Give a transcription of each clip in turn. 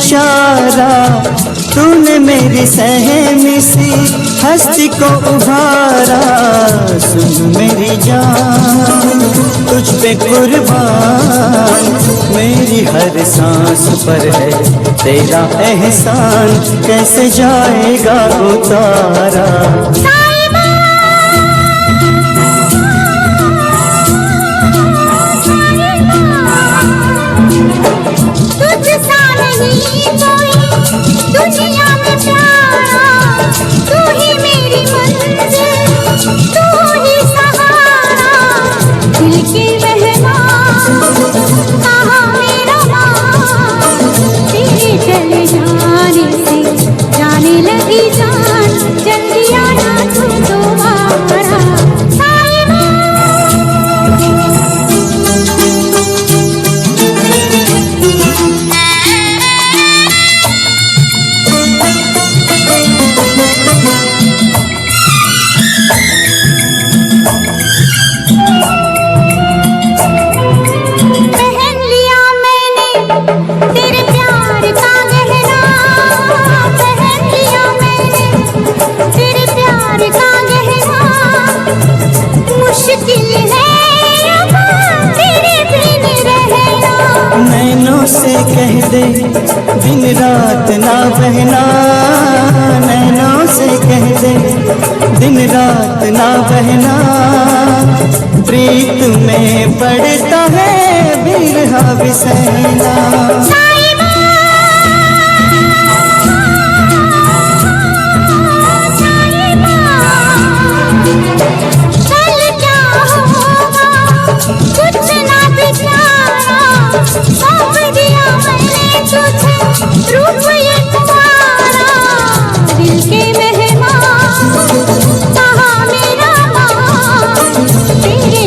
इशारा, तूने मेरी सहमी सी हस्ती को उभारा। सुन मेरी जान तुझ पे कुर्बान, मेरी हर सांस पर है तेरा एहसान, कैसे जाएगा उतारा। दुनिया में प्यारा, तू ही मेरी मंजिल, तू ही सहारा। दिल के मेहमान कहाँ मेरा मान, तेरे चले जाने से जाने लगी जान, जल्दी आना तू दोबारा। से कह दे दिन रात ना बहना, नैनों से कह दे दिन रात ना बहना। प्रीत में पड़ता है बिरहा बिसैना।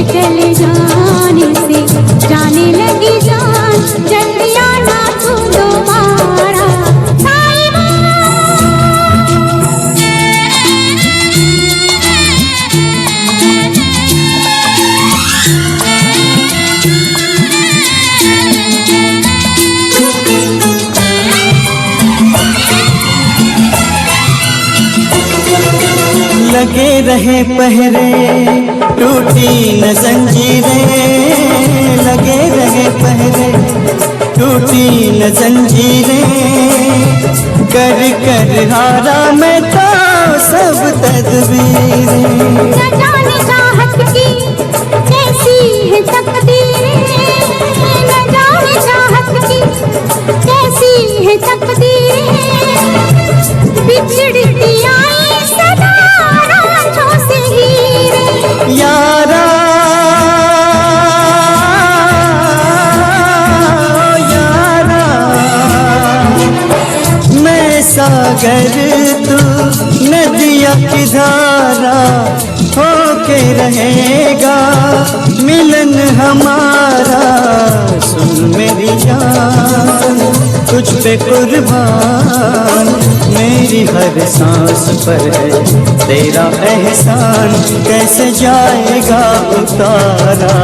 चले जाने से जाने लगी जान, जल्दी आना तू दोबारा। लगे रहे पहरे टूटी न जंजीरें, लगे रहे पहरे टूटी न जंजीरें। कर कर हारा मैं तो सब तदबीरें। न जाने चाहत की कैसी है तकदीरें, न जाने चाहत की कैसी है तकदीरें। बिछड़ती आई सदा रांझों से हीरे। यारा यारा मैं सागर तू नदिया की धारा, होके रहेगा मिलन हमारा। सुन मेरी जान तुझ पे कुर्बान, मेरी हर सांस पर है तेरा एहसान, कैसे जाएगा उतारा।